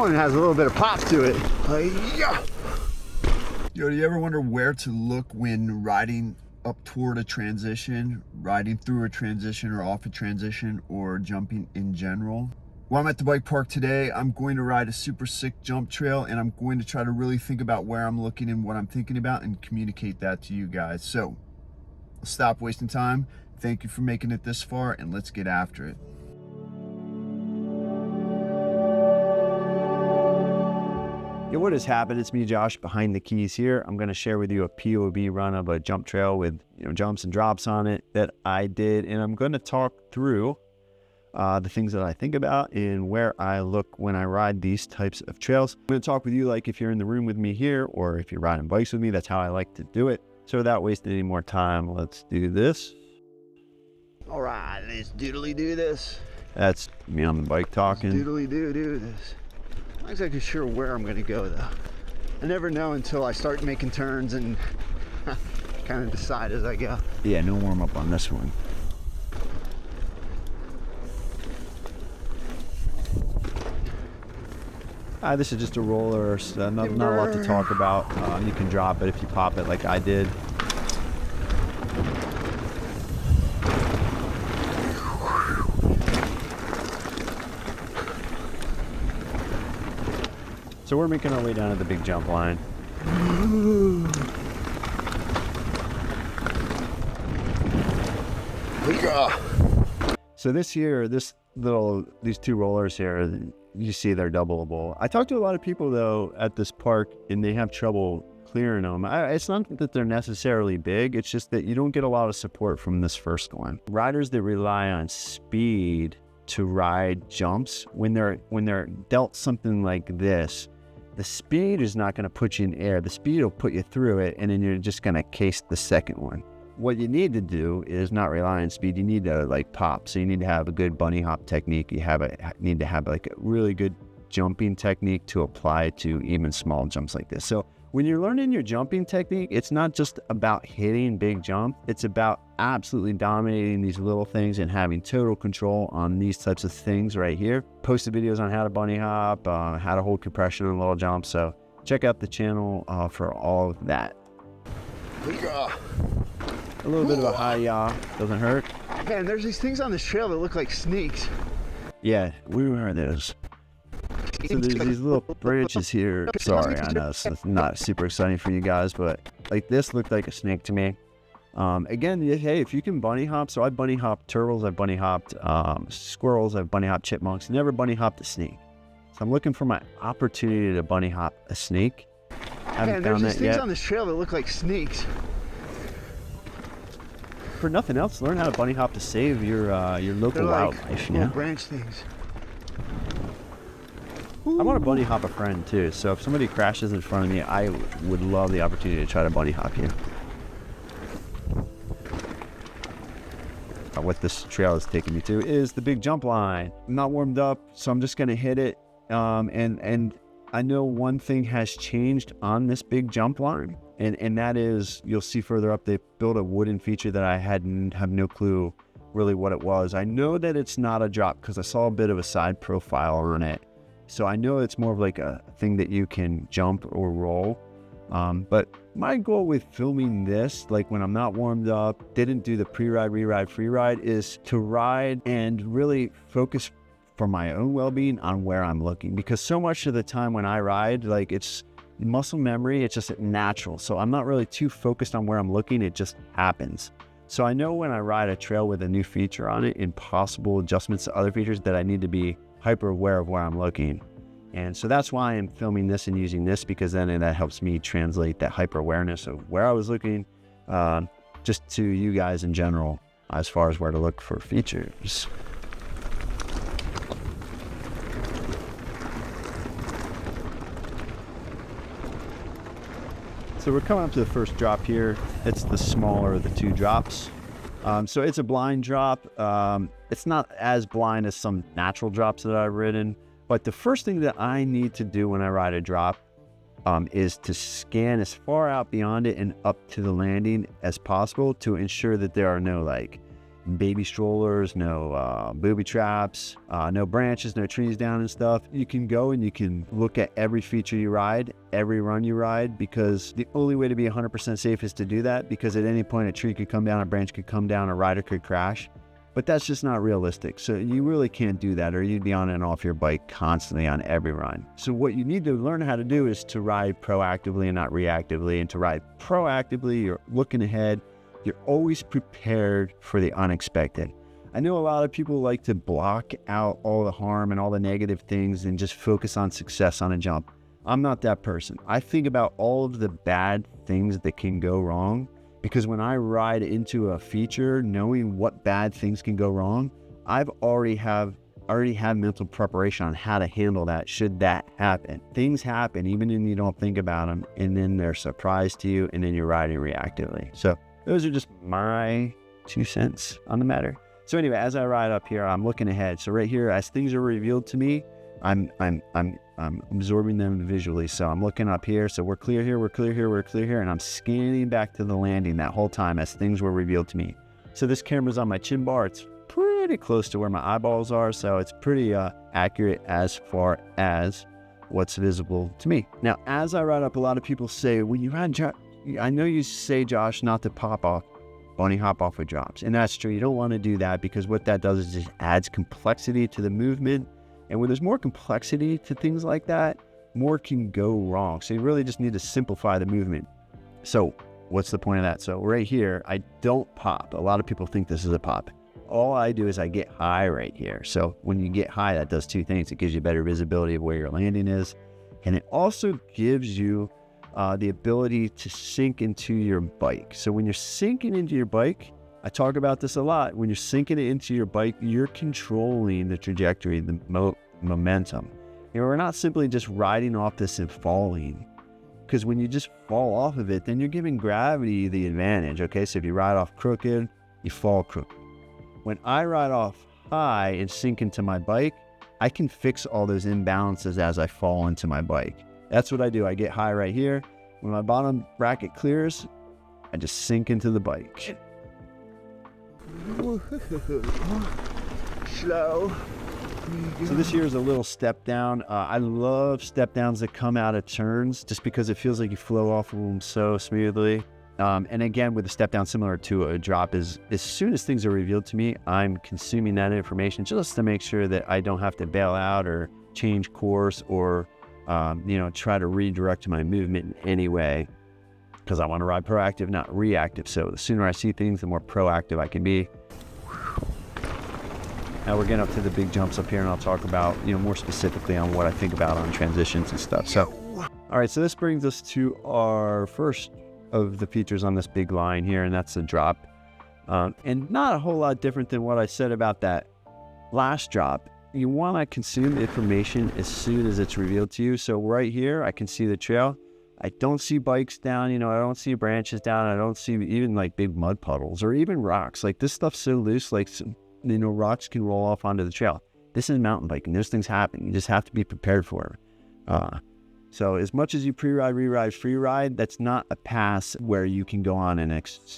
one has a little bit of pop to it. Yo, do you ever wonder where to look when riding up toward a transition, riding through a transition or off a transition, or jumping in general? Well, I'm at the bike park today. I'm going to ride a super sick jump trail, and I'm going to try to really think about where I'm looking and what I'm thinking about and communicate that to you guys. So stop wasting time. Thank you for making it this far, and let's get after it. Yo, what has happened? It's me, Josh, behind the keys here. I'm going to share with you a POV run of a jump trail with jumps and drops on it that I did, and I'm going to talk through the things that I think about and where I look when I ride these types of trails. I'm going to talk with you like if you're in the room with me here, or if you're riding bikes with me. That's how I like to do it. So without wasting any more time, let's do this. All right, let's doodly do this. That's me on the bike talking. Doodly do this. I'm not exactly sure where I'm gonna go though. I never know until I start making turns and kind of decide as I go. Yeah, no warm up on this one. This is just a roller, so not a lot to talk about. You can drop it if you pop it like I did. So we're making our way down to the big jump line. So these two rollers here, you see they're doubleable. I talked to a lot of people though at this park, and they have trouble clearing them. It's not that they're necessarily big, it's just that you don't get a lot of support from this first one. Riders that rely on speed to ride jumps, when they're dealt something like this, the speed is not going to put you in air. The speed will put you through it, and then you're just going to case the second one. What you need to do is not rely on speed. You need to pop. So you need to have a good bunny hop technique. You need to have a really good jumping technique to apply to even small jumps like this. So when you're learning your jumping technique, it's not just about hitting big jump. It's about absolutely dominating these little things and having total control on these types of things right here. Posted videos on how to bunny hop, how to hold compression on little jumps. So check out the channel for all of that. A little bit of a high yaw, doesn't hurt. Man, there's these things on this trail that look like snakes. Yeah, we are those. So there's these little branches here. Sorry, I know it's not super exciting for you guys, but this looked like a snake to me. Again, hey, if you can bunny hop, so I bunny hopped turtles, I've bunny hopped squirrels, I've bunny hopped chipmunks, never bunny hopped a snake. So I'm looking for my opportunity to bunny hop a snake. Haven't found that yet. There's these things on this trail that look like snakes. For nothing else, learn how to bunny hop to save your local wildlife. Little branch things. I want to bunny hop a friend too, so if somebody crashes in front of me, I would love the opportunity to try to bunny hop you. What this trail is taking me to is the big jump line. I'm not warmed up, so I'm just going to hit it. And I know one thing has changed on this big jump line, and that is, you'll see further up, they built a wooden feature that I have no clue really what it was. I know that it's not a drop because I saw a bit of a side profile on it. So I know it's more of a thing that you can jump or roll. But my goal with filming this, when I'm not warmed up, didn't do the pre-ride, re-ride, free ride, is to ride and really focus for my own well-being on where I'm looking. Because so much of the time when I ride, it's muscle memory, it's just natural. So I'm not really too focused on where I'm looking, it just happens. So I know when I ride a trail with a new feature on it and possible adjustments to other features that I need to be hyper aware of where I'm looking. And so that's why I'm filming this and using this, because then that helps me translate that hyper awareness of where I was looking just to you guys in general as far as where to look for features. So we're coming up to the first drop here. It's the smaller of the two drops. So it's a blind drop. It's not as blind as some natural drops that I've ridden, but the first thing that I need to do when I ride a drop is to scan as far out beyond it and up to the landing as possible to ensure that there are no baby strollers, no booby traps, no branches, no trees down and stuff. You can go and you can look at every feature you ride, every run you ride, because the only way to be 100% safe is to do that, because at any point a tree could come down, a branch could come down, a rider could crash. But that's just not realistic. So you really can't do that, or you'd be on and off your bike constantly on every run. So what you need to learn how to do is to ride proactively and not reactively. And to ride proactively, you're looking ahead. You're always prepared for the unexpected. I know a lot of people like to block out all the harm and all the negative things and just focus on success on a jump. I'm not that person. I think about all of the bad things that can go wrong, because when I ride into a feature, knowing what bad things can go wrong, I've already have mental preparation on how to handle that should that happen. Things happen even when you don't think about them, and then they're a surprise to you, and then you're riding reactively. So those are just my 2 cents on the matter. So anyway, as I ride up here, I'm looking ahead. So right here, as things are revealed to me, I'm absorbing them visually. So I'm looking up here. So we're clear here, we're clear here, we're clear here. And I'm scanning back to the landing that whole time as things were revealed to me. So this camera's on my chin bar. It's pretty close to where my eyeballs are. So it's pretty accurate as far as what's visible to me. Now, as I ride up, a lot of people say, when you ride, I know you say, Josh, not to bunny hop off with drops. And that's true. You don't want to do that, because what that does is just adds complexity to the movement. And when there's more complexity to things like that, more can go wrong. So you really just need to simplify the movement. So what's the point of that? So right here, I don't pop. A lot of people think this is a pop. All I do is I get high right here. So when you get high, that does 2 things. It gives you better visibility of where your landing is. And it also gives you the ability to sink into your bike. So when you're sinking into your bike, I talk about this a lot. When you're sinking it into your bike, you're controlling the trajectory, the momentum. You know, we're not simply just riding off this and falling, because when you just fall off of it, then you're giving gravity the advantage. Okay, so if you ride off crooked, you fall crooked. When I ride off high and sink into my bike, I can fix all those imbalances as I fall into my bike. That's what I do. I get high right here. When my bottom bracket clears, I just sink into the bike. Slow. So this here is a little step down. I love step downs that come out of turns, just because it feels like you flow off of them so smoothly. And again, with a step down similar to a drop, is as soon as things are revealed to me, I'm consuming that information just to make sure that I don't have to bail out or change course or try to redirect my movement in any way, because I want to ride proactive, not reactive. So the sooner I see things, the more proactive I can be. Now we're getting up to the big jumps up here, and I'll talk about, more specifically on what I think about on transitions and stuff. So, all right, so this brings us to our first of the features on this big line here, and that's the drop. And not a whole lot different than what I said about that last drop. You want to consume information as soon as it's revealed to you. So right here, I can see the trail. I don't see bikes down, I don't see branches down. I don't see even like big mud puddles or even rocks. Like, this stuff's so loose, like, rocks can roll off onto the trail. This is mountain biking. Those things happen. You just have to be prepared for it. So as much as you pre-ride, re-ride, free ride, that's not a pass where you can go on and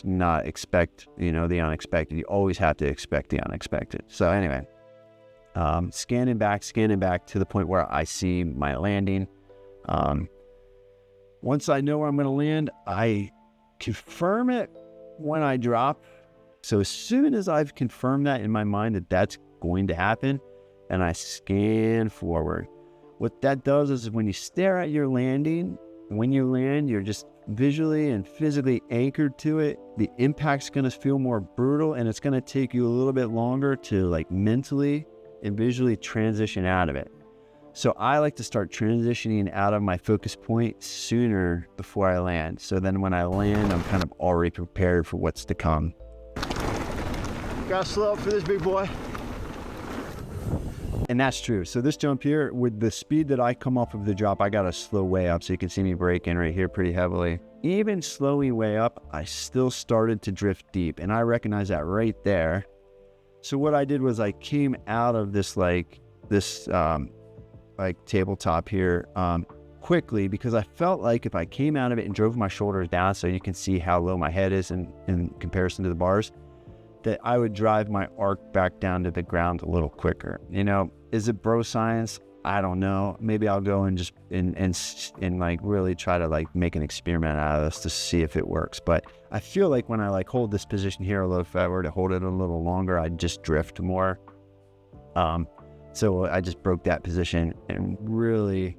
not expect, the unexpected. You always have to expect the unexpected. So anyway, scanning back to the point where I see my landing. Once I know where I'm going to land, I confirm it when I drop. So as soon as I've confirmed that in my mind that that's going to happen, and I scan forward, what that does is when you stare at your landing, when you land, you're just visually and physically anchored to it. The impact's going to feel more brutal, and it's going to take you a little bit longer to like mentally and visually transition out of it. So I like to start transitioning out of my focus point sooner before I land. So then when I land, I'm kind of already prepared for what's to come. Gotta slow up for this big boy. And that's true. So this jump here, with the speed that I come off of the drop, I gotta slow way up. So you can see me braking right here pretty heavily. Even slowing way up, I still started to drift deep, and I recognize that right there. So what I did was I came out of this tabletop here quickly, because I felt like if I came out of it and drove my shoulders down so you can see how low my head is in comparison to the bars, that I would drive my arc back down to the ground a little quicker. You know, is it bro science? I don't know. Maybe I'll go and just and like really try to like make an experiment out of this to see if it works. But I feel like when I like hold this position here a little, if I were to hold it a little longer, I'd just drift more. So I just broke that position and really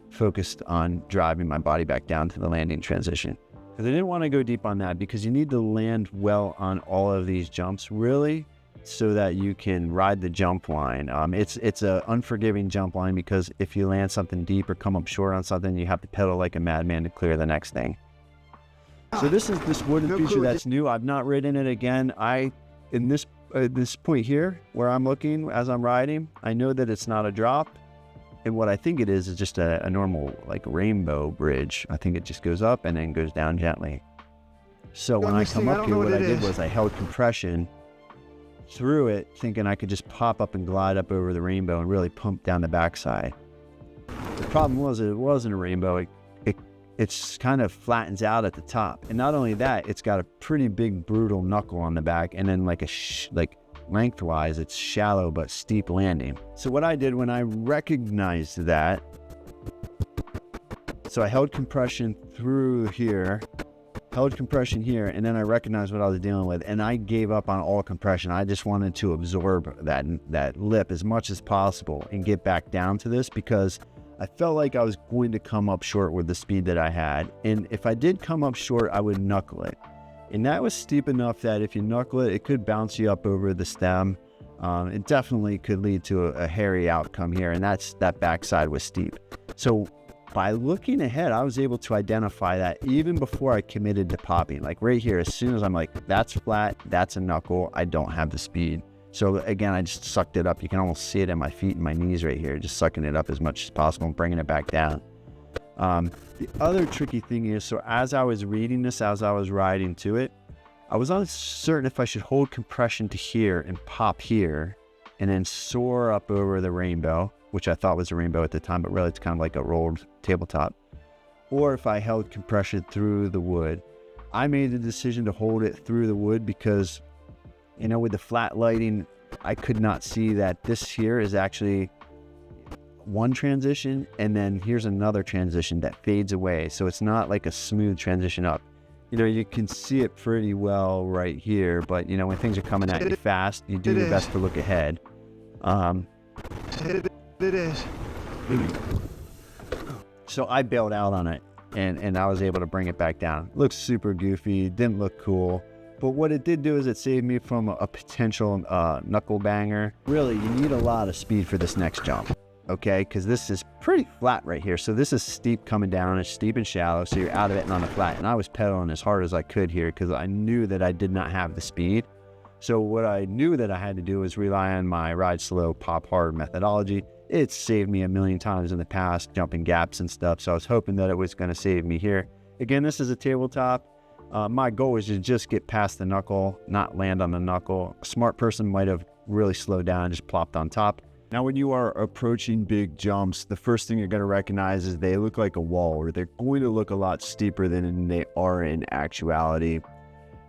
focused on driving my body back down to the landing transition. Because I didn't want to go deep on that, because you need to land well on all of these jumps really, so that you can ride the jump line. It's a unforgiving jump line, because if you land something deep or come up short on something, you have to pedal like a madman to clear the next thing. So this is this wooden feature that's new. I've not ridden it again. In this point here where I'm looking as I'm riding, I know that it's not a drop. And what I think it is just a normal like rainbow bridge. I think it just goes up and then goes down gently. So when I come up here, what I did was I held compression through it, thinking I could just pop up and glide up over the rainbow and really pump down the backside. The problem was it wasn't a rainbow. It's kind of flattens out at the top. And not only that, it's got a pretty big brutal knuckle on the back, and then like lengthwise, it's shallow but steep landing. So what I did when I recognized that, so I held compression through here, and then I recognized what I was dealing with, and I gave up on all compression. I just wanted to absorb that lip as much as possible and get back down to this, because I felt like I was going to come up short with the speed that I had. And if I did come up short, I would knuckle it. And that was steep enough that if you knuckle it, it could bounce you up over the stem. It definitely could lead to a hairy outcome here, and that backside was steep. So by looking ahead, I was able to identify that even before I committed to popping. Like right here, as soon as I'm like, that's flat, that's a knuckle, I don't have the speed. So again, I just sucked it up. You can almost see it in my feet and my knees right here, just sucking it up as much as possible and bringing it back down. The other tricky thing is, so as I was reading this, as I was riding to it, I was uncertain if I should hold compression to here and pop here and then soar up over the rainbow, which I thought was a rainbow at the time, but really it's kind of like a rolled tabletop, or if I held compression through the wood. I made the decision to hold it through the wood because, you know, with the flat lighting, I could not see that this here is actually one transition, and then here's another transition that fades away. So it's not like a smooth transition up. You know, you can see it pretty well right here, but you know, when things are coming at you fast, you do your best to look ahead. It is. So I bailed out on it, and I was able to bring it back down. Looks super goofy, didn't look cool. But what it did do is it saved me from a potential knuckle banger. Really, you need a lot of speed for this next jump, okay? Because this is pretty flat right here. So this is steep coming down, it's steep and shallow, so you're out of it and on the flat. And I was pedaling as hard as I could here because I knew that I did not have the speed. So what I knew that I had to do was rely on my ride slow, pop hard methodology. It's saved me a million times in the past, jumping gaps and stuff. So I was hoping that it was going to save me here. Again, this is a tabletop. My goal was to just get past the knuckle, not land on the knuckle. A smart person might have really slowed down and just plopped on top. Now, when you are approaching big jumps, the first thing you're going to recognize is they look like a wall, or they're going to look a lot steeper than they are in actuality.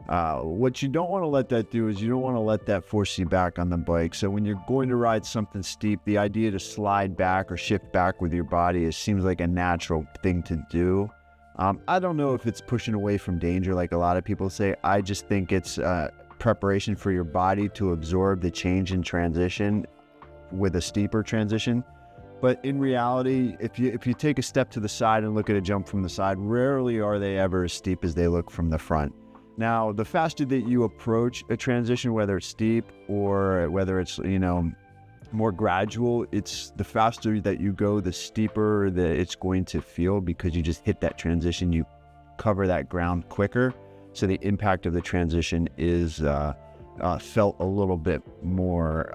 What you don't want to let that do is you don't want to let that force you back on the bike. So when you're going to ride something steep, the idea to slide back or shift back with your body seems like a natural thing to do. I don't know if it's pushing away from danger like a lot of people say. I just think it's preparation for your body to absorb the change in transition with a steeper transition. But in reality, if you take a step to the side and look at a jump from the side, rarely are they ever as steep as they look from the front. Now, the faster that you approach a transition, whether it's steep or whether it's, you know, more gradual, it's the faster that you go, the steeper that it's going to feel, because you just hit that transition, you cover that ground quicker. So the impact of the transition is felt a little bit more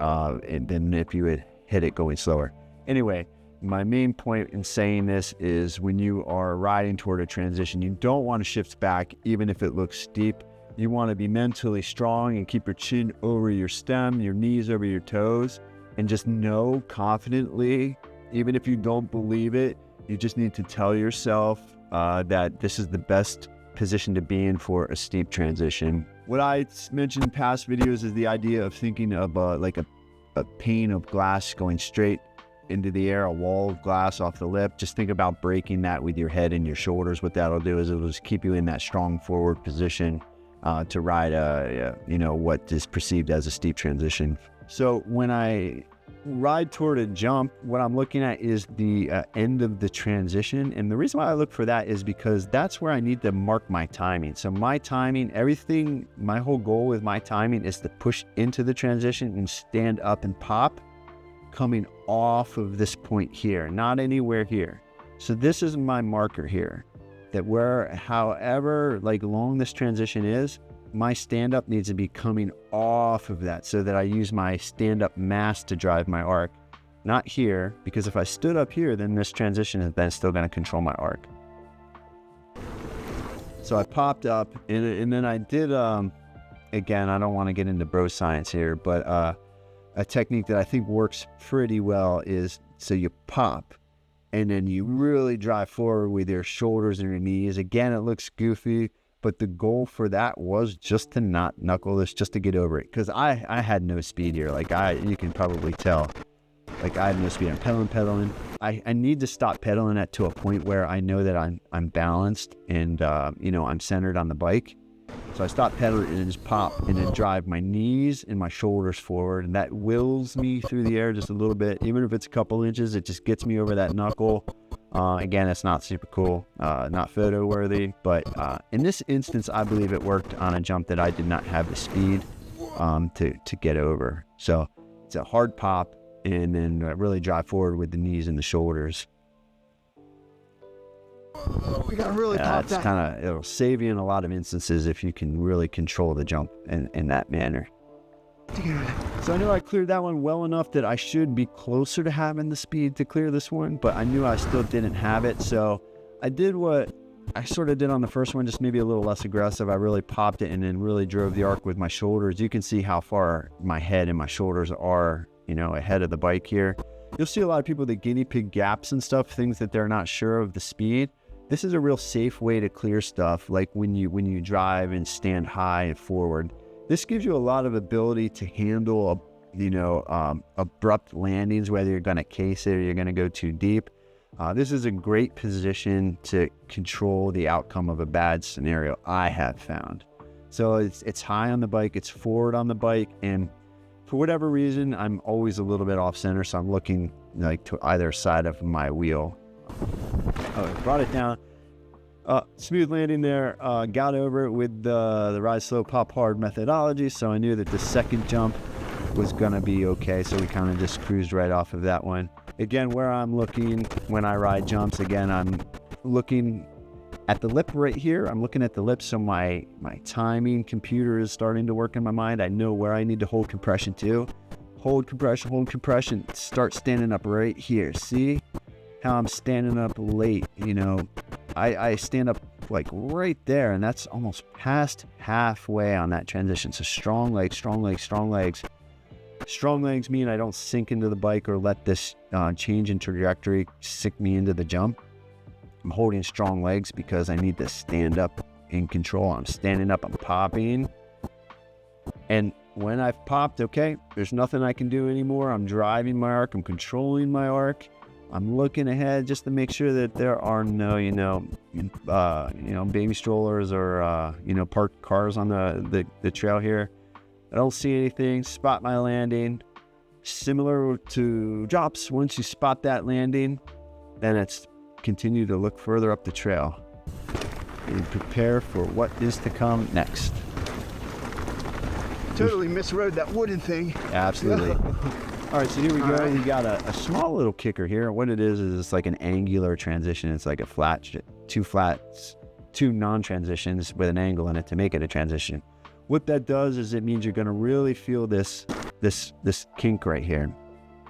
than if you had hit it going slower. Anyway, my main point in saying this is when you are riding toward a transition, you don't want to shift back even if it looks steep. You want to be mentally strong and keep your chin over your stem, your knees over your toes, and just know confidently, even if you don't believe it, you just need to tell yourself that this is the best position to be in for a steep transition. What I mentioned in past videos is the idea of thinking of like a pane of glass going straight into the air, a wall of glass off the lip. Just think about breaking that with your head and your shoulders. What that'll do is it'll just keep you in that strong forward position to ride what is perceived as a steep transition. So when I ride toward a jump, what I'm looking at is the end of the transition. And the reason why I look for that is because that's where I need to mark my timing. So my timing, everything, my whole goal with my timing is to push into the transition and stand up and pop coming off of this point here, not anywhere here. So this is my marker here, that however like long this transition is, my stand-up needs to be coming off of that so that I use my stand-up mass to drive my arc. Not here, because if I stood up here, then this transition is then still going to control my arc. So I popped up, and then I did, again, I don't want to get into bro science here, but a technique that I think works pretty well is, so you pop, and then you really drive forward with your shoulders and your knees. Again, it looks goofy, but the goal for that was just to not knuckle this, just to get over it. Because I had no speed here. Like you can probably tell. Like I had no speed. I'm pedaling. I need to stop pedaling to a point where I know that I'm balanced and I'm centered on the bike. So I stop pedaling and just pop and then drive my knees and my shoulders forward, and that wills me through the air just a little bit. Even if it's a couple inches, it just gets me over that knuckle. Again, it's not super cool, not photo worthy, but in this instance, I believe it worked on a jump that I did not have the speed to get over. So it's a hard pop, and then really drive forward with the knees and the shoulders. We gotta really pop that. It'll save you in a lot of instances if you can really control the jump in that manner. So I knew I cleared that one well enough that I should be closer to having the speed to clear this one, but I knew I still didn't have it. So I did what I sort of did on the first one, just maybe a little less aggressive. I really popped it and then really drove the arc with my shoulders. You can see how far my head and my shoulders are, ahead of the bike here. You'll see a lot of people that guinea pig gaps and stuff, things that they're not sure of the speed. This is a real safe way to clear stuff, like when you drive and stand high and forward. This gives you a lot of ability to handle, abrupt landings, whether you're going to case it or you're going to go too deep. This is a great position to control the outcome of a bad scenario, I have found. So it's high on the bike, it's forward on the bike, and for whatever reason, I'm always a little bit off center, so I'm looking like to either side of my wheel. Brought it down. Smooth landing there. Got over it with the ride slow, pop hard methodology, so I knew that the second jump was gonna be okay, so we kind of just cruised right off of that one. Again, where I'm looking when I ride jumps, again, I'm looking at the lip right here. I'm looking at the lip, so my timing computer is starting to work in my mind. I know where I need to hold compression to. Hold compression, start standing up right here. See how I'm standing up late, I stand up like right there, and that's almost past halfway on that transition. So strong legs, strong legs, strong legs. Strong legs mean I don't sink into the bike or let this change in trajectory sink me into the jump. I'm holding strong legs because I need to stand up in control. I'm standing up, I'm popping. And when I've popped, okay, there's nothing I can do anymore. I'm driving my arc, I'm controlling my arc. I'm looking ahead just to make sure that there are no, baby strollers or, parked cars on the trail here. I don't see anything. Spot my landing. Similar to drops, once you spot that landing, then it's continue to look further up the trail and prepare for what is to come next. Totally misrode that wooden thing. Absolutely. All right, so here we go. Right. You got a small little kicker here. What it is it's like an angular transition. It's like two non-transitions with an angle in it to make it a transition. What that does is it means you're going to really feel this kink right here.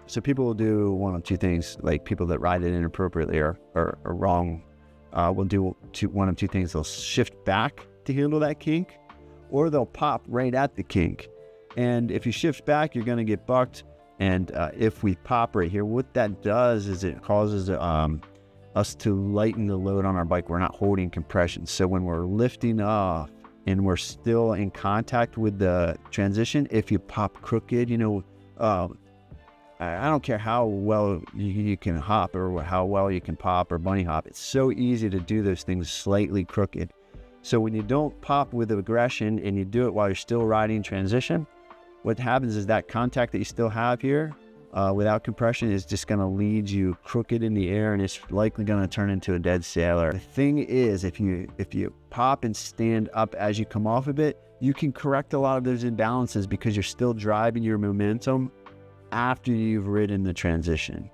So people will do one of two things, like people that ride it inappropriately or wrong will do one of two things. They'll shift back to handle that kink, or they'll pop right at the kink. And if you shift back, you're going to get bucked. And if we pop right here, what that does is it causes us to lighten the load on our bike. We're not holding compression. So when we're lifting off and we're still in contact with the transition, if you pop crooked, I don't care how well you can hop or how well you can pop or bunny hop. It's so easy to do those things slightly crooked. So when you don't pop with aggression and you do it while you're still riding transition, what happens is that contact that you still have here without compression is just going to lead you crooked in the air, and it's likely going to turn into a dead sailor. The thing is, if you pop and stand up as you come off of it, you can correct a lot of those imbalances because you're still driving your momentum after you've ridden the transition.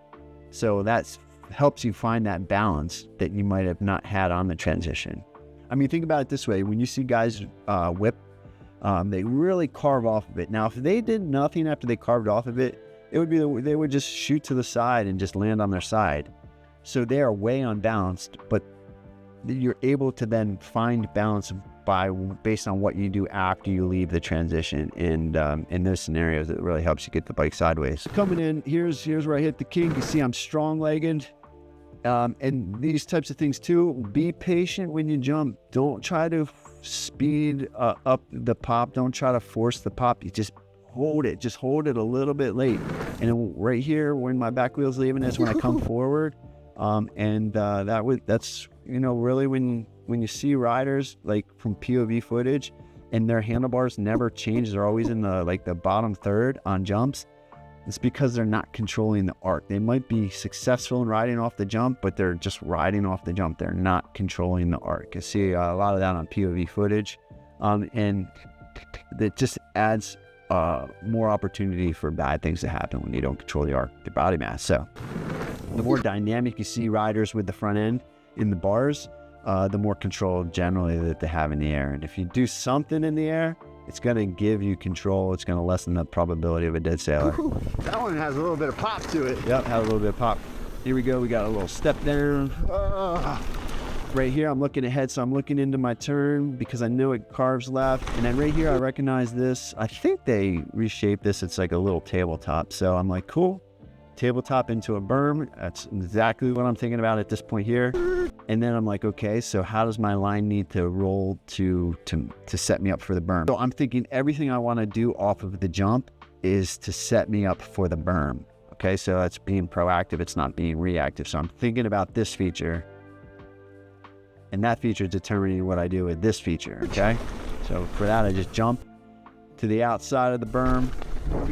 So that helps you find that balance that you might have not had on the transition. I mean, think about it this way. When you see guys whip, they really carve off of it. Now, if they did nothing after they carved off of it, it would be they would just shoot to the side and just land on their side. So they are way unbalanced, but you're able to then find balance based on what you do after you leave the transition. And in those scenarios, it really helps you get the bike sideways. Coming in, here's where I hit the kink. You see I'm strong-legged. And these types of things too, be patient when you jump. Don't try to speed up the pop. Don't try to force the pop. You just hold it. Just hold it a little bit late. And then right here, when my back wheel's leaving, is when I come forward. That's really when you see riders like from POV footage and their handlebars never change. They're always in the bottom third on jumps. It's because they're not controlling the arc. They might be successful in riding off the jump, but they're just riding off the jump. They're not controlling the arc. I see a lot of that on POV footage. And that just adds more opportunity for bad things to happen when you don't control the arc, the body mass. So the more dynamic you see riders with the front end in the bars, the more control generally that they have in the air. And if you do something in the air, it's going to give you control. It's going to lessen the probability of a dead sailor. Ooh, that one has a little bit of pop to it. Yep, had a little bit of pop. Here we go. We got a little step down. Right here, I'm looking ahead, so I'm looking into my turn because I know it carves left. And then right here, I recognize this. I think they reshaped this. It's like a little tabletop. So I'm like, cool. Tabletop into a berm. That's exactly what I'm thinking about at this point here. And then I'm like, okay, so how does my line need to roll to set me up for the berm? So I'm thinking everything I want to do off of the jump is to set me up for the berm. Okay, so that's being proactive. It's not being reactive. So I'm thinking about this feature, and that feature is determining what I do with this feature. Okay, so for that, I just jump to the outside of the berm.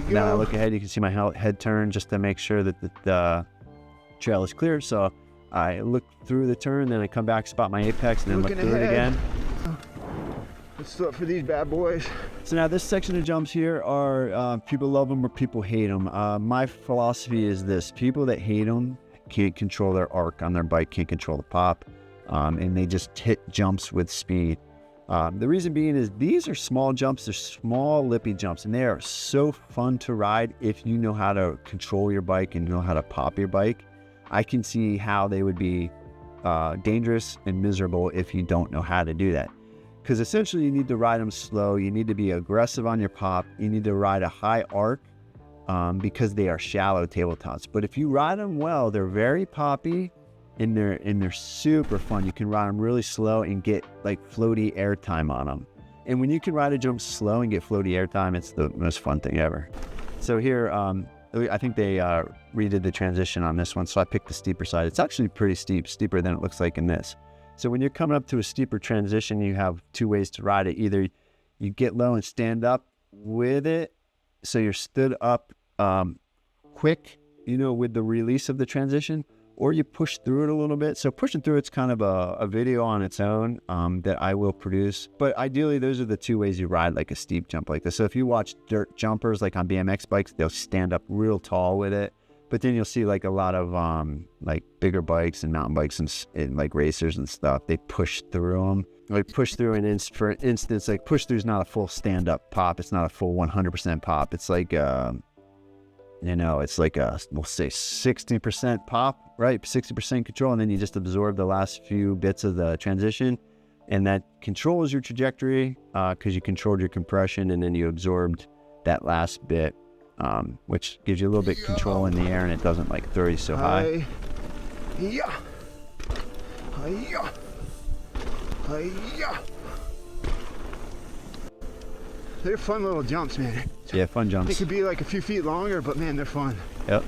Now I look ahead, you can see my head turn just to make sure that the trail is clear. So I look through the turn, then I come back, spot my apex, and then look through it again. Let's look for these bad boys. So now this section of jumps here are people love them or people hate them. My philosophy is this: people that hate them can't control their arc on their bike, can't control the pop, and they just hit jumps with speed. The reason being is these are small jumps. They're small lippy jumps, and they are so fun to ride if you know how to control your bike and know how to pop your bike. I can see how they would be dangerous and miserable if you don't know how to do that. Because essentially you need to ride them slow. You need to be aggressive on your pop. You need to ride a high arc because they are shallow tabletops. But if you ride them well, they're very poppy. And they're super fun. You can ride them really slow and get like floaty air time on them. And when you can ride a jump slow and get floaty air time, it's the most fun thing ever. So here, I think they redid the transition on this one, so I picked the steeper side. It's actually pretty steep, steeper than it looks like in this. So when you're coming up to a steeper transition, you have two ways to ride it. Either you get low and stand up with it, so you're stood up quick, with the release of the transition, or you push through it a little bit. So pushing through it's kind of a video on its own that I will produce. But ideally, those are the two ways you ride like a steep jump like this. So if you watch dirt jumpers like on BMX bikes, they'll stand up real tall with it. But then you'll see like a lot of like bigger bikes and mountain bikes and like racers and stuff, they push through them. Like push through, and for instance, like push through is not a full stand up pop. It's not a full 100% pop. It's like it's like we'll say 60% pop, right? 60% control, and then you just absorb the last few bits of the transition, and that controls your trajectory because you controlled your compression, and then you absorbed that last bit, which gives you a little bit control in the air, and it doesn't like throw you so high. Yeah. Hi-ya. Hi-ya. They're fun little jumps, man. Yeah, fun They jumps. could be like a few feet longer, but man, they're fun. Yep.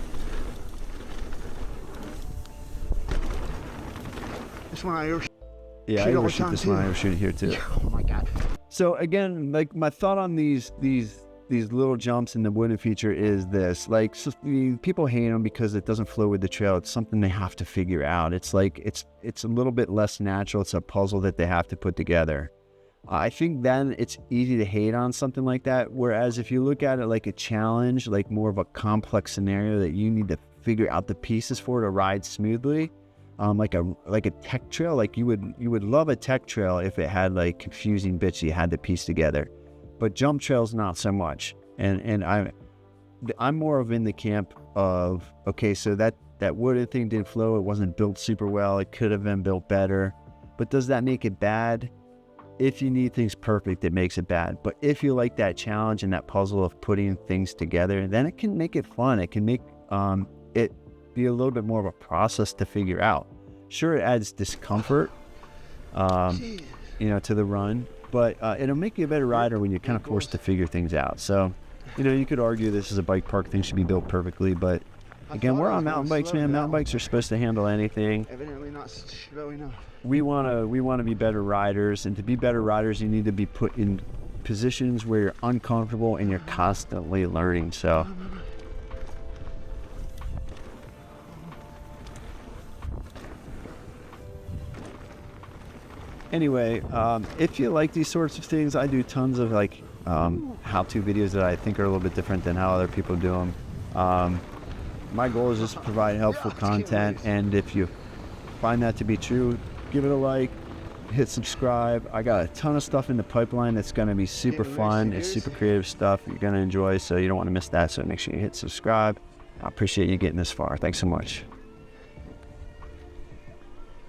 This one I overshoot. Yeah, I Shoot all the overshoot time, this one. I too. overshoot it here too. Oh my God. So again, like my thought on these little jumps in the wooden feature is this: like people hate them because it doesn't flow with the trail. It's something they have to figure out. It's like it's a little bit less natural. It's a puzzle that they have to put together. I think then it's easy to hate on something like that. Whereas if you look at it like a challenge, like more of a complex scenario that you need to figure out the pieces for to ride smoothly, like a tech trail, like you would love a tech trail if it had like confusing bits you had to piece together. But jump trails, not so much. And I'm more of in the camp of, okay, so that wooden thing didn't flow. It wasn't built super well. It could have been built better. But does that make it bad? If you need things perfect, it makes it bad. But if you like that challenge and that puzzle of putting things together, then it can make it fun. It can make it be a little bit more of a process to figure out. Sure, it adds discomfort, to the run, but it'll make you a better rider when you're kind of forced to figure things out. So, you could argue this is a bike park, things should be built perfectly, but again, we're on mountain bikes, man. Mountain bikes are supposed to handle anything. Evidently not slow enough. We want to be better riders, and to be better riders, you need to be put in positions where you're uncomfortable and you're constantly learning. So. Anyway, if you like these sorts of things, I do tons of like how-to videos that I think are a little bit different than how other people do them. My goal is just to provide helpful content, and if you find that to be true, give it a like, hit subscribe. I got a ton of stuff in the pipeline that's going to be super fun. It's super creative stuff you're going to enjoy, so you don't want to miss that. So make sure you hit subscribe. I appreciate you getting this far. Thanks so much.